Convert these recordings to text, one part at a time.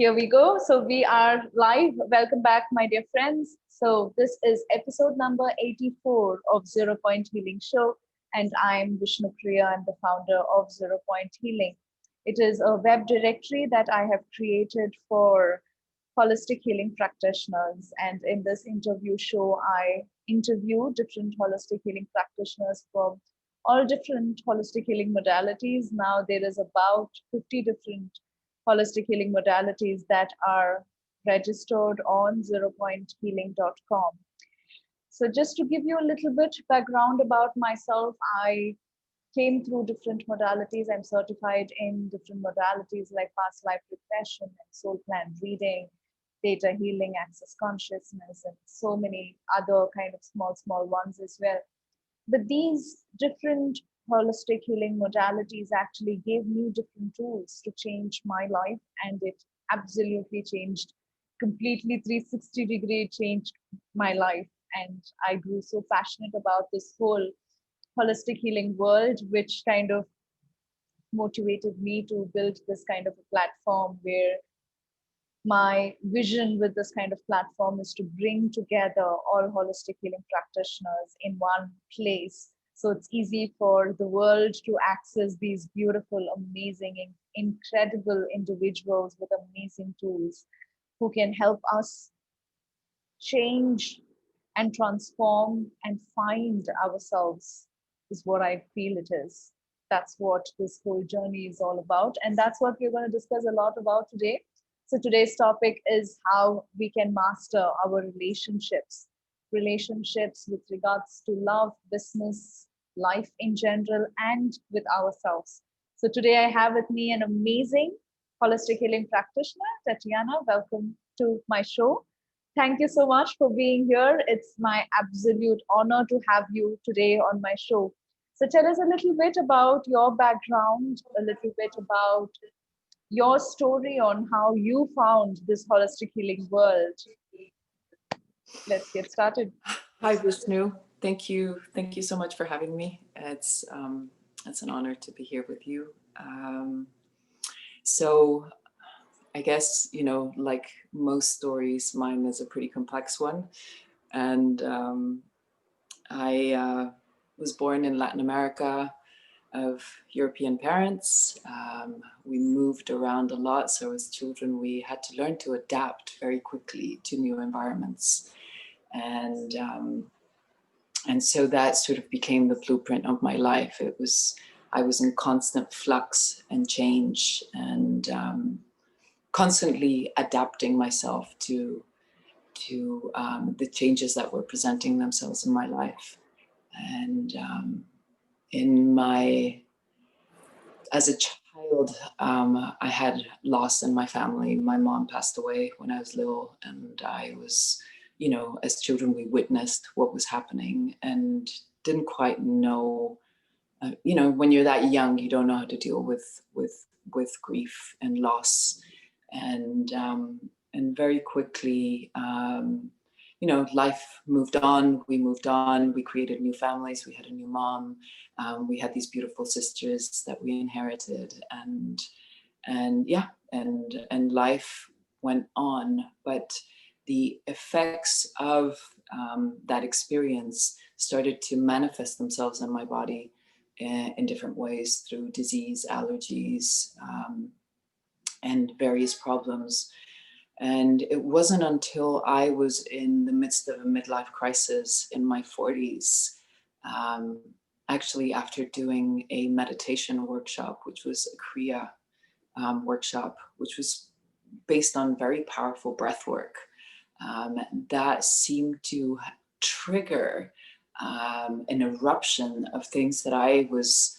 Here we go. So we are live. Welcome back, my dear friends. So this is episode number 84 of Zero Point Healing Show. And I'm Vishnupriya. I'm the founder of Zero Point Healing. It is a web directory that I have created for holistic healing practitioners. And in this interview show, I interview different holistic healing practitioners from all different holistic healing modalities. Now there is about 50 different holistic healing modalities that are registered on zeropointhealing.com. So just to give you a little bit background about myself, I came through different modalities. I'm certified in different modalities like past life regression and soul plan reading, theta healing, access consciousness, and so many other kind of small ones as well. But these different holistic healing modalities actually gave me different tools to change my life, and it absolutely changed, completely 360-degree changed my life. And I grew so passionate about this whole holistic healing world, which kind of motivated me to build this kind of a platform where my vision with this kind of platform is to bring together all holistic healing practitioners in one place. So it's easy for the world to access these beautiful, amazing, incredible individuals with amazing tools who can help us change and transform and find ourselves, is what I feel it is. That's what this whole journey is all about. And that's what we're going to discuss a lot about today. So today's topic is how we can master our relationships with regards to love, business, life in general, and with ourselves. So today I have with me an amazing holistic healing practitioner, Tatiana. Welcome to my show. Thank you so much for being here. It's my absolute honor to have you today on my show. So tell us a little bit about your background, a little bit about your story on how you found this holistic healing world. Let's get started. Hi, Vishnu. Thank you. Thank you so much for having me. It's an honor to be here with you. So I guess, like most stories, mine is a pretty complex one. And I was born in Latin America of European parents. We moved around a lot. So as children, we had to learn to adapt very quickly to new environments. And so that sort of became the blueprint of my life. I was in constant flux and change, and constantly adapting myself to the changes that were presenting themselves in my life. And as a child, I had loss in my family. My mom passed away when I was little, and I was, as children, we witnessed what was happening and didn't quite know. When you're that young, you don't know how to deal with grief and loss, and very quickly, life moved on. We moved on. We created new families. We had a new mom. We had these beautiful sisters that we inherited, and life went on. But the effects of that experience started to manifest themselves in my body in different ways through disease, allergies, and various problems. And it wasn't until I was in the midst of a midlife crisis in my 40s, actually after doing a meditation workshop, which was a Kriya workshop, which was based on very powerful breath work, that seemed to trigger an eruption of things that I was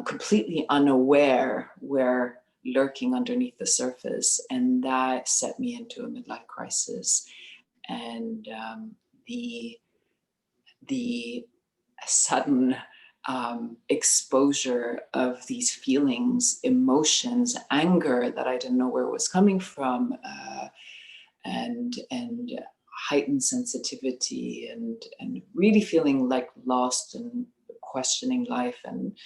completely unaware were lurking underneath the surface, and that set me into a midlife crisis. And the sudden exposure of these feelings, emotions, anger that I didn't know where it was coming from, and heightened sensitivity, and really feeling like lost and questioning life, and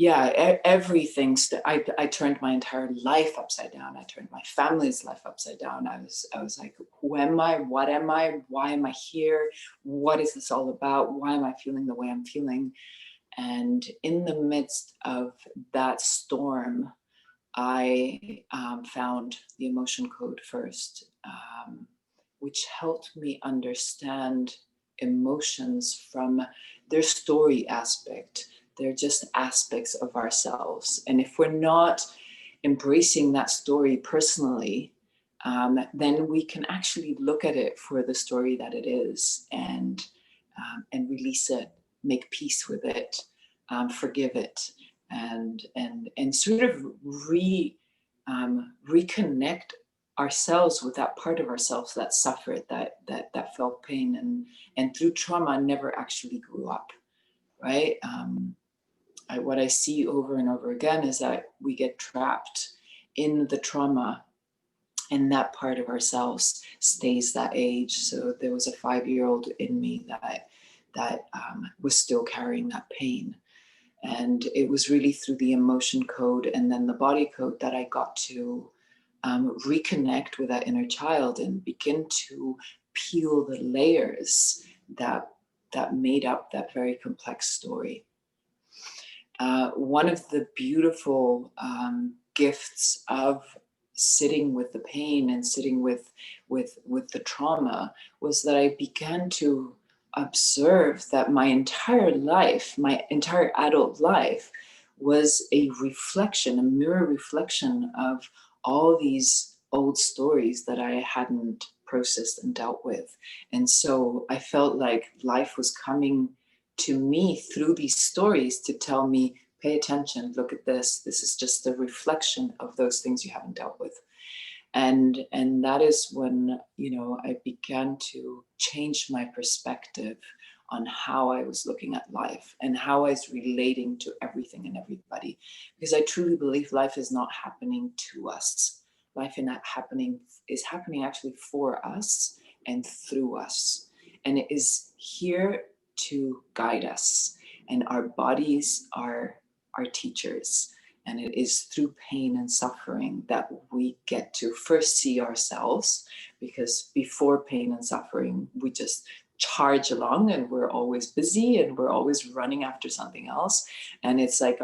yeah, everything. I turned my entire life upside down. I turned my family's life upside down. I was like, who am I? What am I? Why am I here? What is this all about? Why am I feeling the way I'm feeling? And in the midst of that storm, I found the emotion code first, which helped me understand emotions from their story aspect. They're just aspects of ourselves. And if we're not embracing that story personally, then we can actually look at it for the story that it is, and release it, make peace with it, forgive it, and sort of reconnect ourselves with that part of ourselves that suffered, that felt pain, and through trauma never actually grew up, right? What I see over and over again is that we get trapped in the trauma, and that part of ourselves stays that age. So there was a 5-year-old in me that was still carrying that pain. And it was really through the emotion code and then the body code that I got to reconnect with that inner child and begin to peel the layers that made up that very complex story. One of the beautiful gifts of sitting with the pain and sitting with the trauma was that I began to observe that my entire life, my entire adult life, was a reflection, a mirror reflection of all these old stories that I hadn't processed and dealt with. And so I felt like life was coming to me through these stories to tell me, pay attention, look at this. This is just a reflection of those things you haven't dealt with. And that is when, I began to change my perspective on how I was looking at life and how I was relating to everything and everybody. Because I truly believe life is not happening to us. Life is happening actually for us and through us. And it is here to guide us. And our bodies are our teachers. And it is through pain and suffering that we get to first see ourselves, because before pain and suffering, we just charge along and we're always busy and we're always running after something else. And it's like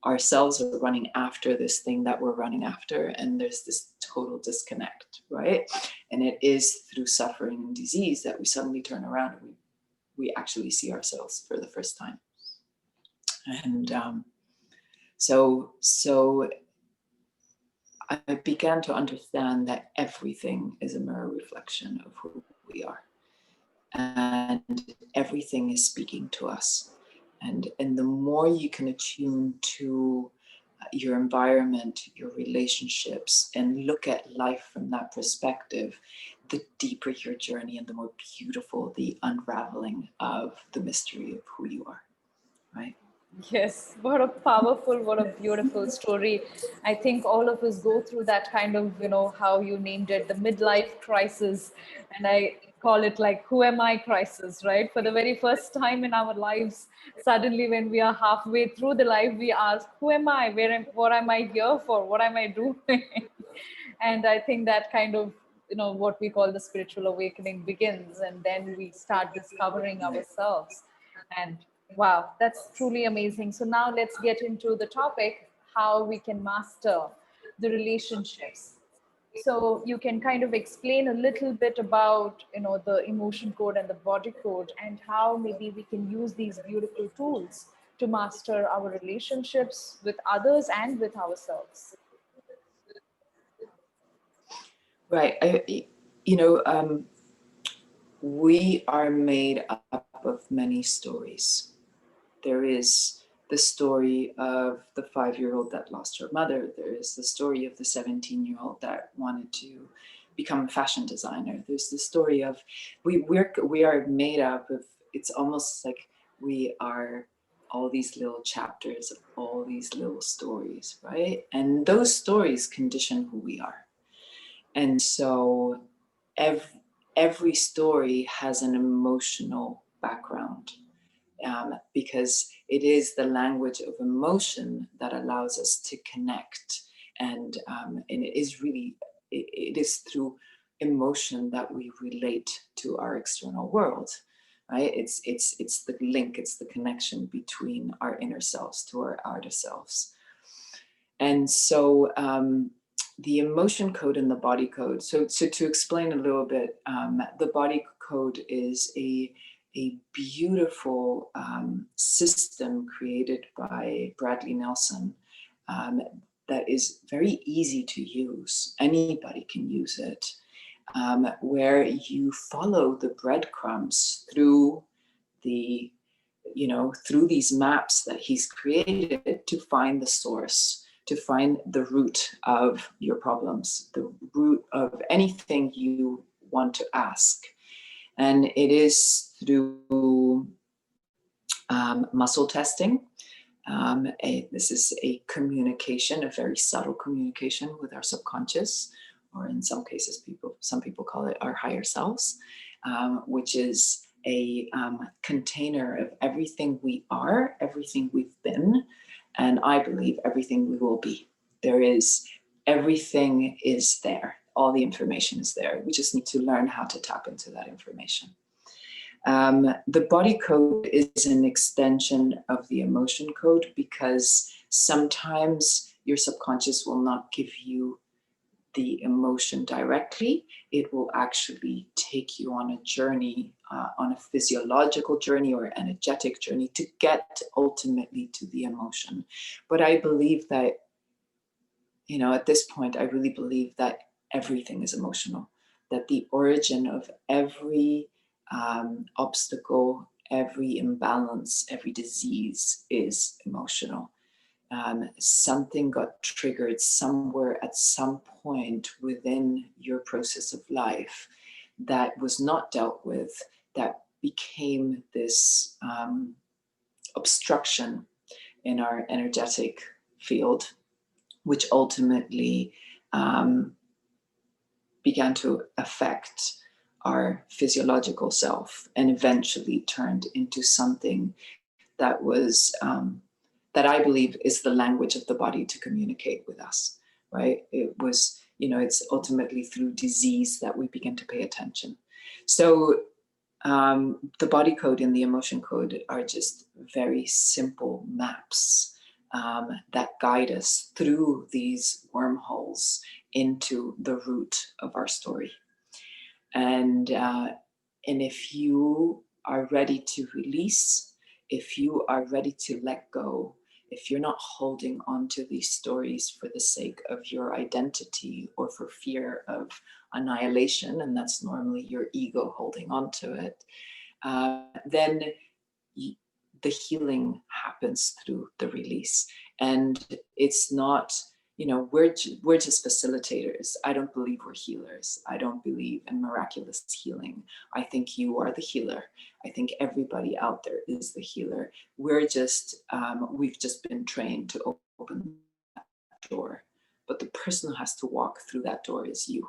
ourselves are running after this thing that we're running after. And there's this total disconnect, right? And it is through suffering and disease that we suddenly turn around and we actually see ourselves for the first time. And so I began to understand that everything is a mirror reflection of who we are. And everything is speaking to us. And the more you can attune to your environment, your relationships, and look at life from that perspective, the deeper your journey and the more beautiful the unraveling of the mystery of who you are, right? Yes, what a powerful, what a beautiful story. I think all of us go through that kind of, how you named it, the midlife crisis. And I call it like, who am I crisis, right? For the very first time in our lives, suddenly when we are halfway through the life, we ask, who am I? What am I here for? What am I doing? And I think that kind of, what we call the spiritual awakening begins. And then we start discovering ourselves. And wow, that's truly amazing. So now let's get into the topic, how we can master the relationships. So you can kind of explain a little bit about, the emotion code and the body code, and how maybe we can use these beautiful tools to master our relationships with others and with ourselves. Right. We are made up of many stories. There is the story of the 5-year-old that lost her mother. There is the story of the 17-year-old that wanted to become a fashion designer. There's the story of we are made up of. It's almost like we are all these little chapters of all these little stories, right? And those stories condition who we are. And so every story has an emotional background. because it is the language of emotion that allows us to connect. And it is really, it is through emotion that we relate to our external world, right? It's the link, it's the connection between our inner selves to our outer selves. And so the emotion code and the body code. So to explain a little bit, the body code is a beautiful system created by Bradley Nelson that is very easy to use. Anybody can use it, where you follow the breadcrumbs through the, through these maps that he's created to find the source, to find the root of your problems, the root of anything you want to ask. And it is through muscle testing. This is a communication, a very subtle communication with our subconscious, or in some cases, some people call it our higher selves, which is a container of everything we are, everything we've been, and I believe everything we will be. Everything is there. All the information is there. We just need to learn how to tap into that information. The body code is an extension of the emotion code, because sometimes your subconscious will not give you the emotion directly. It will actually take you on a journey, on a physiological journey or energetic journey to get ultimately to the emotion. But I believe that, at this point, I really believe that everything is emotional, that the origin of every obstacle, every imbalance, every disease is emotional. Something got triggered somewhere at some point within your process of life that was not dealt with, that became this obstruction in our energetic field, which ultimately began to affect our physiological self and eventually turned into something that was that I believe is the language of the body to communicate with us, right? It was, it's ultimately through disease that we begin to pay attention. So the body code and the emotion code are just very simple maps that guide us through these wormholes into the root of our story. And if you are ready to release, if you are ready to let go, if you're not holding on to these stories for the sake of your identity or for fear of annihilation, and that's normally your ego holding on to it, then the healing happens through the release. And it's not, we're just facilitators. I don't believe we're healers. I don't believe in miraculous healing. I think you are the healer. I think everybody out there is the healer. We've just been trained to open that door. But the person who has to walk through that door is you.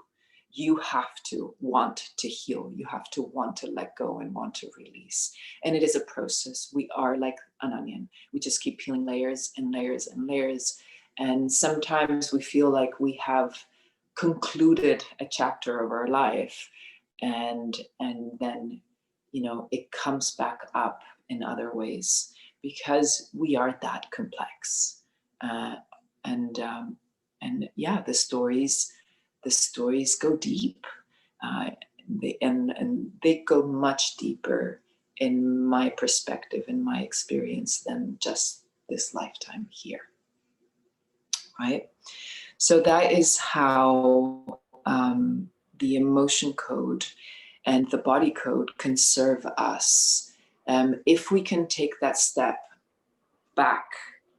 You have to want to heal. You have to want to let go and want to release. And it is a process. We are like an onion. We just keep peeling layers and layers and layers. And sometimes we feel like we have concluded a chapter of our life. And then, it comes back up in other ways because we are that complex. And yeah, the stories go deep, and they go much deeper in my perspective, in my experience, than just this lifetime here, right? So that is how the emotion code and the body code can serve us. If we can take that step back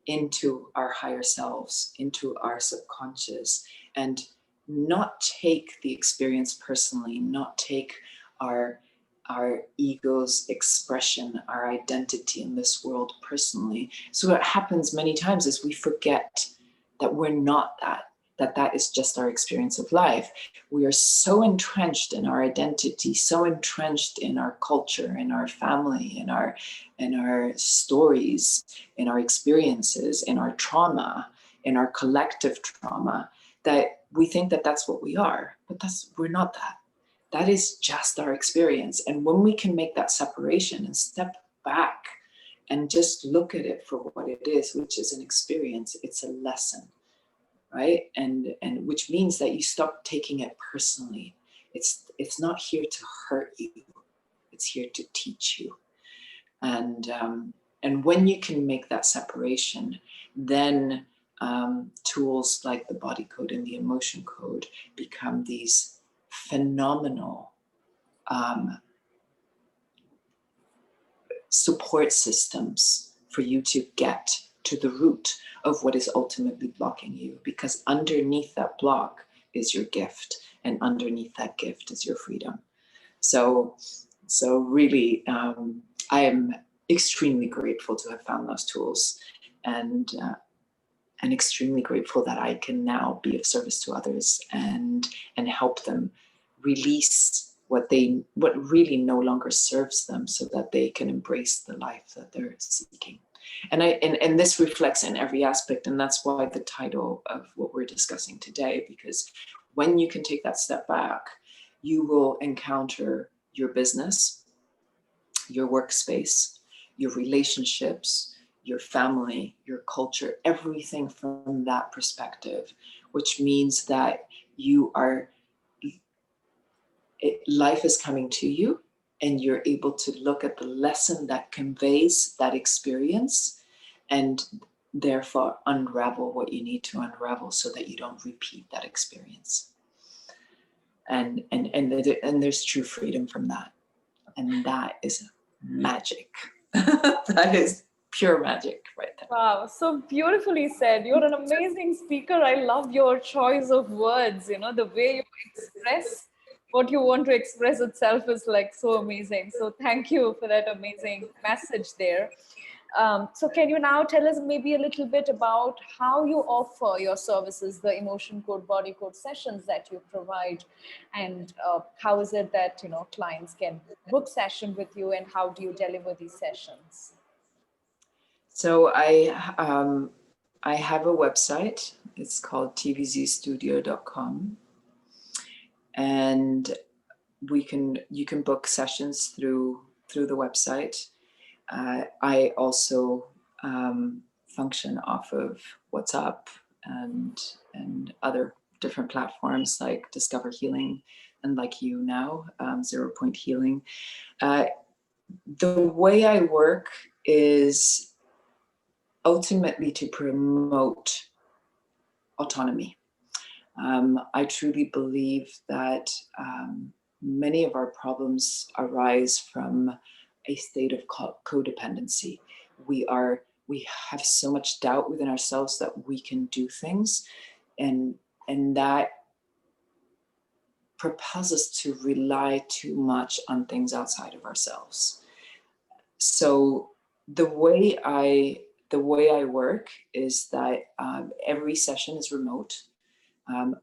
into our higher selves, into our subconscious, and not take the experience personally, not take our ego's expression, our identity in this world personally. So what happens many times is we forget that we're not that. that is just our experience of life. We are so entrenched in our identity, so entrenched in our culture, in our family, in our stories, in our experiences, in our trauma, in our collective trauma, that we think that that's what we are, but we're not that. That is just our experience. And when we can make that separation and step back and just look at it for what it is, which is an experience, it's a lesson, right? And which means that you stop taking it personally. It's not here to hurt you. It's here to teach you. And when you can make that separation, then tools like the body code and the emotion code become these phenomenal support systems for you to get to the root of what is ultimately blocking you, because underneath that block is your gift, and underneath that gift is your freedom. So really, I am extremely grateful to have found those tools, and extremely grateful that I can now be of service to others and help them release what really no longer serves them, so that they can embrace the life that they're seeking. And this reflects in every aspect, and that's why the title of what we're discussing today, because when you can take that step back, you will encounter your business, your workspace, your relationships, your family, your culture, everything from that perspective, which means that life is coming to you, and you're able to look at the lesson that conveys that experience, and therefore unravel what you need to unravel, so that you don't repeat that experience. And there's true freedom from that. And that is magic. That is pure magic right there. Wow, so beautifully said. You're an amazing speaker. I love your choice of words. The way you express what you want to express itself is like so amazing. So thank you for that amazing message there. So can you now tell us maybe a little bit about how you offer your services, the emotion code, body code sessions that you provide, and how is it that clients can book session with you, and how do you deliver these sessions? So I have a website. It's called tvzstudio.com, and you can book sessions through the website. I also function off of WhatsApp and other different platforms like Discover Healing, and like you now, 0 Point Healing. The way I work is ultimately to promote autonomy. I truly believe that many of our problems arise from a state of codependency. We have so much doubt within ourselves that we can do things, and that propels us to rely too much on things outside of ourselves. So the way I work is that every session is remote.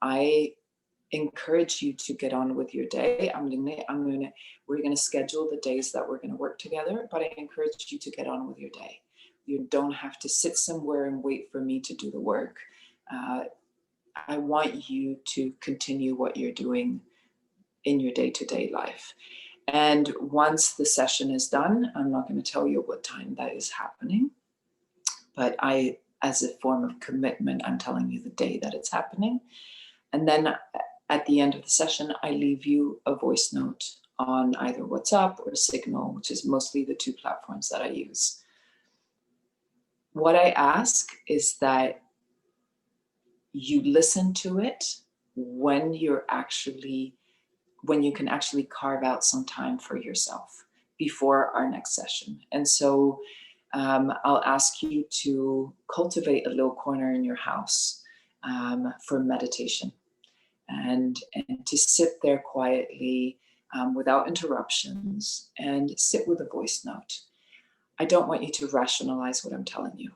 I encourage you to get on with your day. We're gonna schedule the days that we're gonna work together, but I encourage you to get on with your day. You don't have to sit somewhere and wait for me to do the work. I want you to continue what you're doing in your day-to-day life. And once the session is done, I'm not going to tell you what time that is happening, but as a form of commitment, I'm telling you the day that it's happening. And then at the end of the session, I leave you a voice note on either WhatsApp or Signal, which is mostly the two platforms that I use. What I ask is that you listen to it when you can actually carve out some time for yourself before our next session. And so I'll ask you to cultivate a little corner in your house for meditation, and to sit there quietly without interruptions, and sit with a voice note. I don't want you to rationalize what I'm telling you.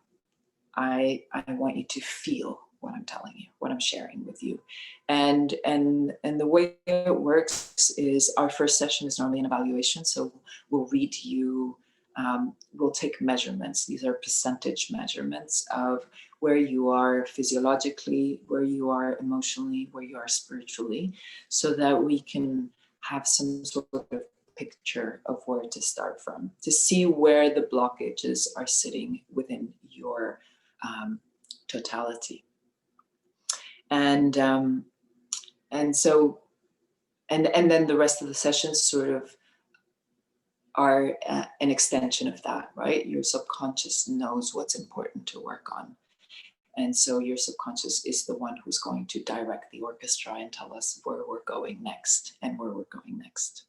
I want you to feel what I'm telling you, what I'm sharing with you. And the way it works is our first session is normally an evaluation. So we'll read you, we'll take measurements. These are percentage measurements of where you are physiologically, where you are emotionally, where you are spiritually, so that we can have some sort of picture of where to start from, to see where the blockages are sitting within your totality. And so then the rest of the sessions sort of are an extension of that, right? Your subconscious knows what's important to work on. And so your subconscious is the one who's going to direct the orchestra and tell us where we're going next and where we're going next.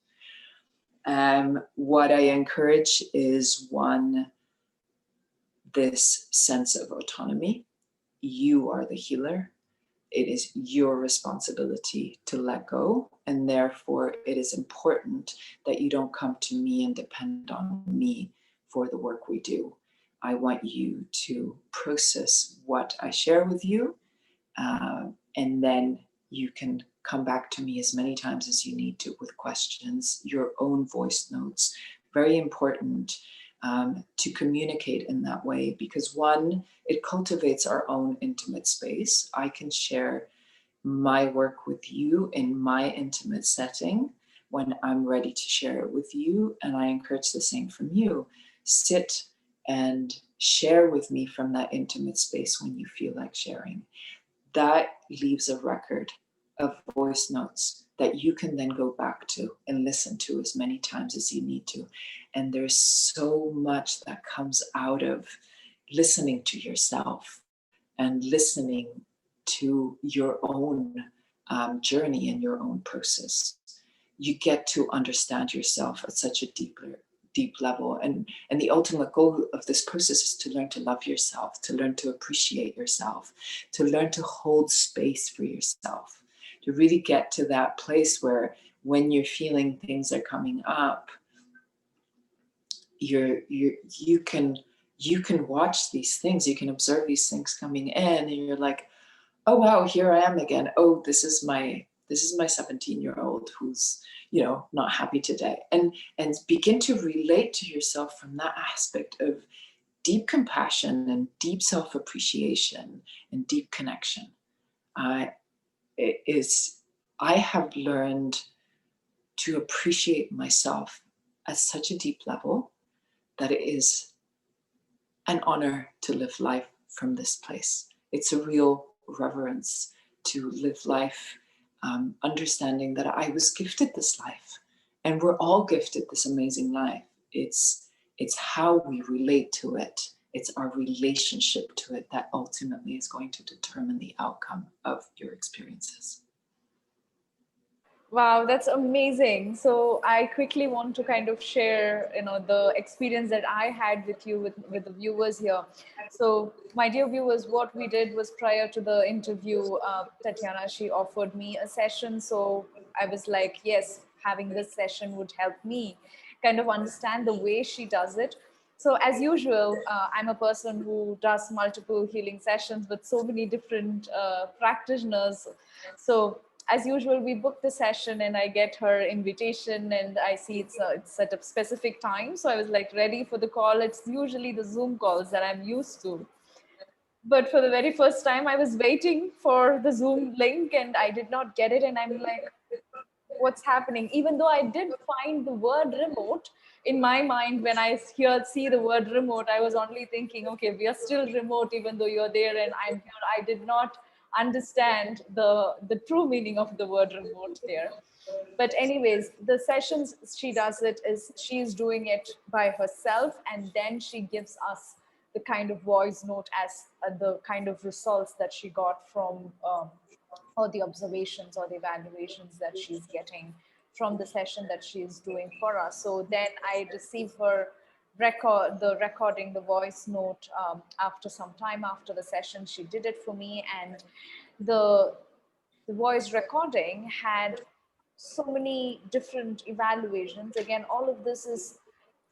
What I encourage is, one, this sense of autonomy. You are the healer. It is your responsibility to let go. And therefore, it is important that you don't come to me and depend on me for the work we do. I want you to process what I share with you, and then you can come back to me as many times as you need to with questions, your own voice notes. Very important to communicate in that way, because one, it cultivates our own intimate space. I can share my work with you in my intimate setting when I'm ready to share it with you, and I encourage the same from you. Sit and share with me from that intimate space when you feel like sharing. That leaves a record of voice notes that you can then go back to and listen to as many times as you need to. And there's so much that comes out of listening to yourself and listening to your own journey and your own process. You get to understand yourself at such a deep level. And the ultimate goal of this process is to learn to love yourself, to learn to appreciate yourself, to learn to hold space for yourself, to really get to that place where when you're feeling things are coming up, you can watch these things, you can observe these things coming in, and you're like, oh wow, here I am again. Oh, this is my 17-year-old who's, not happy today. And begin to relate to yourself from that aspect of deep compassion and deep self-appreciation and deep connection. I have learned to appreciate myself at such a deep level that it is an honor to live life from this place. It's a real reverence to live life, understanding that I was gifted this life, and we're all gifted this amazing life. It's how we relate to it. It's our relationship to it that ultimately is going to determine the outcome of your experiences. Wow, that's amazing. So I quickly want to kind of share, the experience that I had with you, with the viewers here. So my dear viewers, what we did was, prior to the interview, Tatiana, she offered me a session. So I was like, yes, having this session would help me kind of understand the way she does it. So as usual, I'm a person who does multiple healing sessions with so many different practitioners. So as usual, we book the session and I get her invitation and I see it's at a specific time. So I was like ready for the call. It's usually the Zoom calls that I'm used to. But for the very first time, I was waiting for the Zoom link and I did not get it. And I'm like, what's happening? Even though I did find the word remote in my mind, when I see the word remote, I was only thinking, okay, we are still remote, even though you're there and I'm here. I did not understand the true meaning of the word remote there. But anyways, the sessions she does it is she's doing it by herself, and then she gives us the kind of voice note as the kind of results that she got from or the observations or the evaluations that she's getting from the session that she's doing for us. So then I receive her recording, the voice note, after some time after the session. She did it for me, and the voice recording had so many different evaluations. Again, all of this is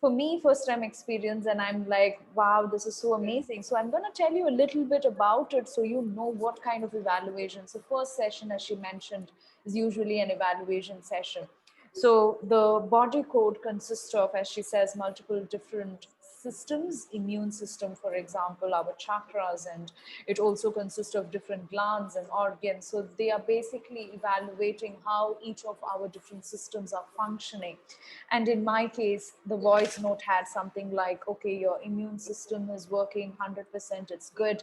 for me, first time experience, and I'm like, wow, this is so amazing. So I'm going to tell you a little bit about it so you know what kind of evaluation. So first session, as she mentioned, is usually an evaluation session. So the body code consists of, as she says, multiple different systems, immune system, for example, our chakras, and it also consists of different glands and organs. So they are basically evaluating how each of our different systems are functioning. And in my case, the voice note had something like, okay, your immune system is working 100%, it's good.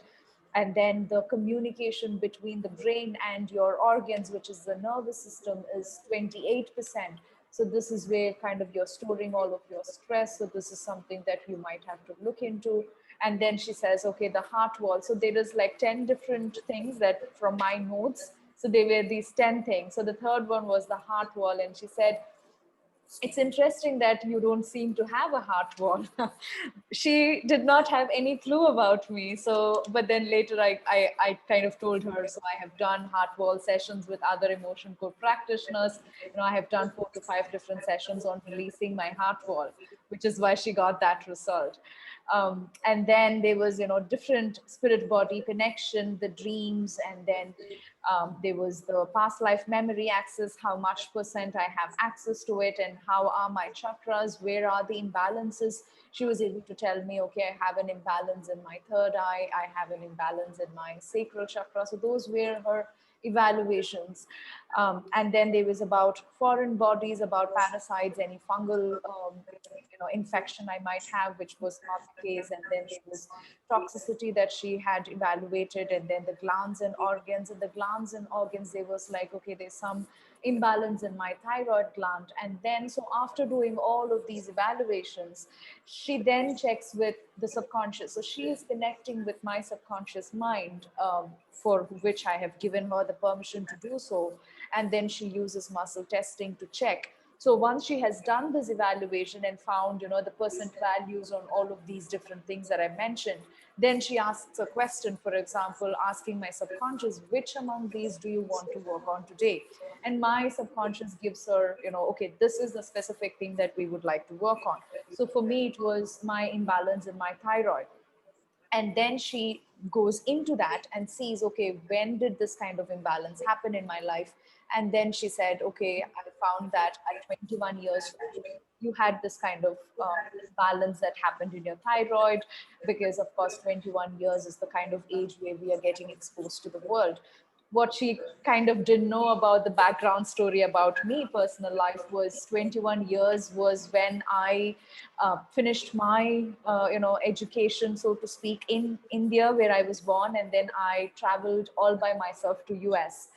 And then the communication between the brain and your organs, which is the nervous system, is 28%. So this is where kind of you're storing all of your stress. So this is something that you might have to look into. And then she says, okay, the heart wall. So there is like 10 different things that from my notes. So they were these 10 things. So the third one was the heart wall. And she said, it's interesting that you don't seem to have a heart wall. She did not have any clue about me. So, but then later I kind of told her, so I have done heart wall sessions with other emotion code practitioners. I have done 4 to 5 different sessions on releasing my heart wall, which is why she got that result. And then there was, different spirit body connection, the dreams, and then there was the past life memory access, how much percent I have access to it, and how are my chakras, where are the imbalances. She was able to tell me, okay, I have an imbalance in my third eye, I have an imbalance in my sacral chakra. So those were her evaluations. And then there was about foreign bodies, about parasites, any fungal infection I might have, which was not the case. And then there was toxicity that she had evaluated, and then the glands and organs. And the glands and organs, there was like, okay, there's some imbalance in my thyroid gland. And then, so after doing all of these evaluations, she then checks with the subconscious. So she is connecting with my subconscious mind, for which I have given her the permission to do so. And then she uses muscle testing to check. So once she has done this evaluation and found, the percent values on all of these different things that I mentioned, then she asks a question, for example, asking my subconscious, which among these do you want to work on today? And my subconscious gives her, okay, this is the specific thing that we would like to work on. So for me, it was my imbalance in my thyroid. And then she goes into that and sees, okay, when did this kind of imbalance happen in my life? And then she said, okay, I found that at 21 years old you had this kind of imbalance that happened in your thyroid, because of course 21 years is the kind of age where we are getting exposed to the world. What she kind of didn't know about the background story about me, personal life, was 21 years was when I finished my education, so to speak, in India, where I was born, and then I traveled all by myself to US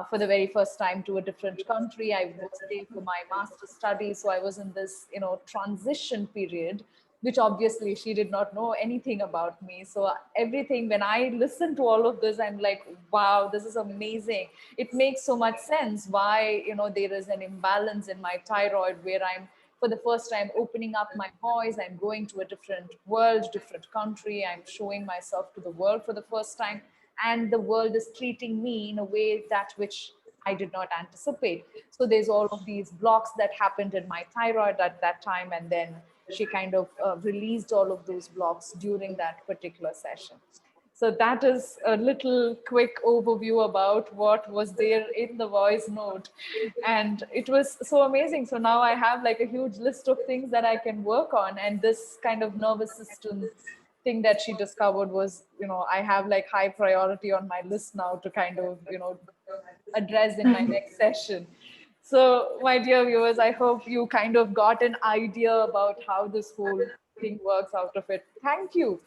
for the very first time, to a different country. I was there for my master's studies, so I was in this transition period, which obviously she did not know anything about me. So everything, when I listen to all of this, I'm like, wow, this is amazing. It makes so much sense why, there is an imbalance in my thyroid, where I'm for the first time opening up my voice. I'm going to a different world, different country. I'm showing myself to the world for the first time. And the world is treating me in a way that which I did not anticipate. So there's all of these blocks that happened in my thyroid at that time. And then she kind of released all of those blocks during that particular session. So that is a little quick overview about what was there in the voice note. And it was so amazing. So now I have like a huge list of things that I can work on. And this kind of nervous system thing that she discovered was, I have like high priority on my list now to kind of, address in my next session. So, my dear viewers, I hope you kind of got an idea about how this whole thing works out of it. Thank you.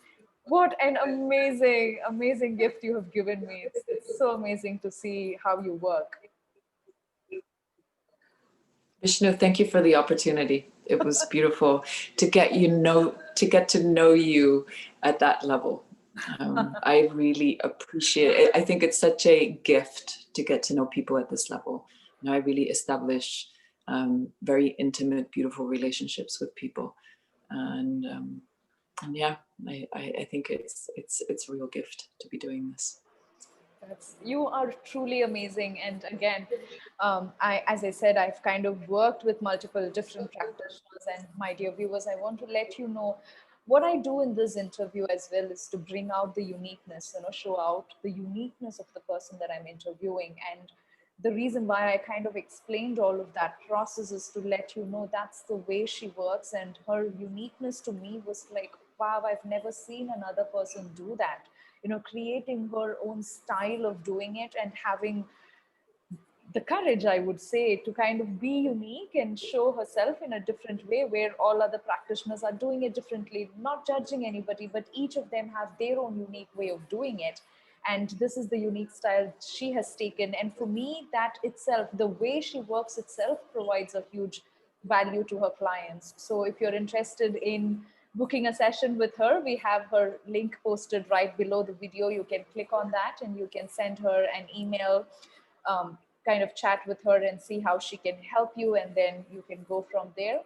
What an amazing, amazing gift you have given me. It's so amazing to see how you work. Vishnu, thank you for the opportunity. It was beautiful to get to know you at that level. I really appreciate it. I think it's such a gift to get to know people at this level. I really establish very intimate, beautiful relationships with people, and yeah, I think it's a real gift to be doing this. You are truly amazing. And again, as I said, I've kind of worked with multiple different practitioners. And my dear viewers, I want to let you know what I do in this interview as well is to bring out the uniqueness, show out the uniqueness of the person that I'm interviewing. And the reason why I kind of explained all of that process is to let you know that's the way she works. And her uniqueness to me was like, wow, I've never seen another person do that. Creating her own style of doing it and having the courage, I would say, to kind of be unique and show herself in a different way where all other practitioners are doing it differently, not judging anybody, but each of them have their own unique way of doing it. And this is the unique style she has taken. And for me, that itself, the way she works itself, provides a huge value to her clients. So if you're interested in booking a session with her, we have her link posted right below the video. You can click on that and you can send her an email, kind of chat with her and see how she can help you, and then you can go from there.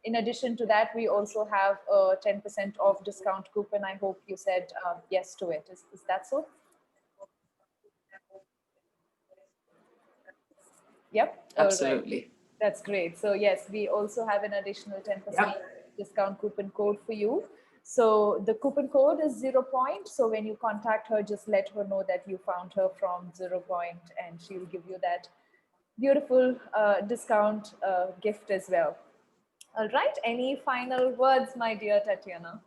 In addition to that, we also have a 10% off discount coupon. I hope you said yes to it. Is that so? Yep. All right. Absolutely. That's great. So yes, we also have an additional 10% Yep. discount coupon code for you. So the coupon code is 0 Point. So when you contact her, just let her know that you found her from 0 Point, and she'll give you that beautiful discount gift as well. All right. Any final words, my dear Tatiana?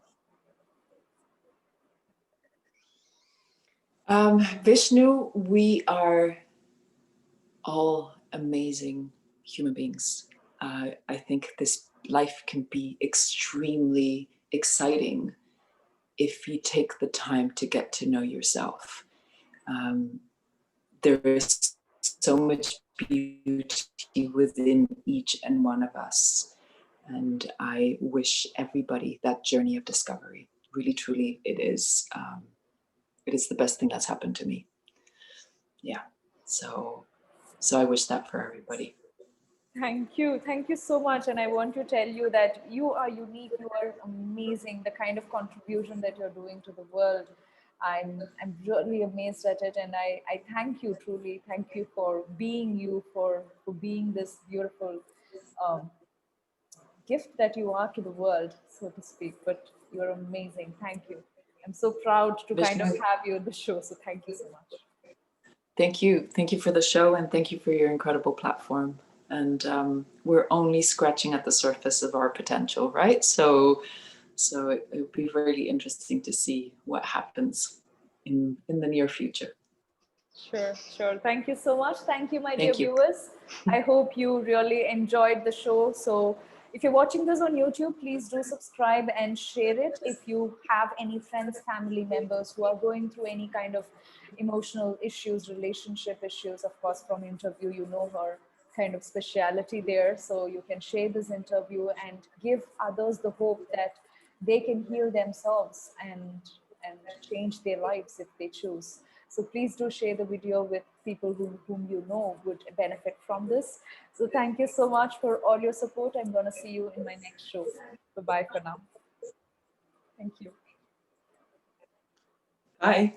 Vishnu, we are all amazing human beings. I think this life can be extremely exciting if you take the time to get to know yourself. There is so much beauty within each and one of us. And I wish everybody that journey of discovery. Really, truly, it is the best thing that's happened to me. Yeah. So I wish that for everybody. Thank you. Thank you so much. And I want to tell you that you are unique. You are amazing. The kind of contribution that you're doing to the world. I'm really amazed at it. And I thank you truly. Thank you for being you, for being this beautiful um, gift that you are to the world, so to speak. But you're amazing. Thank you. I'm so proud to kind of Vishnu, have you on the show. So thank you so much. thank you. Thank you for the show, and thank you for your incredible platform. And we're only scratching at the surface of our potential, right? So it would be really interesting to see what happens in the near future. Sure, sure. Thank you so much. Thank you, my dear Thank you. viewers. I hope you really enjoyed the show. So, if you're watching this on YouTube, please do subscribe and share it. If you have any friends, family members who are going through any kind of emotional issues, relationship issues, of course, from interview, you know her kind of speciality there. So, you can share this interview and give others the hope that they can heal themselves and change their lives if they choose. So please do share the video with people whom you know would benefit from this. So thank you so much for all your support. I'm going to see you in my next show. Bye-bye for now. Thank you. Bye.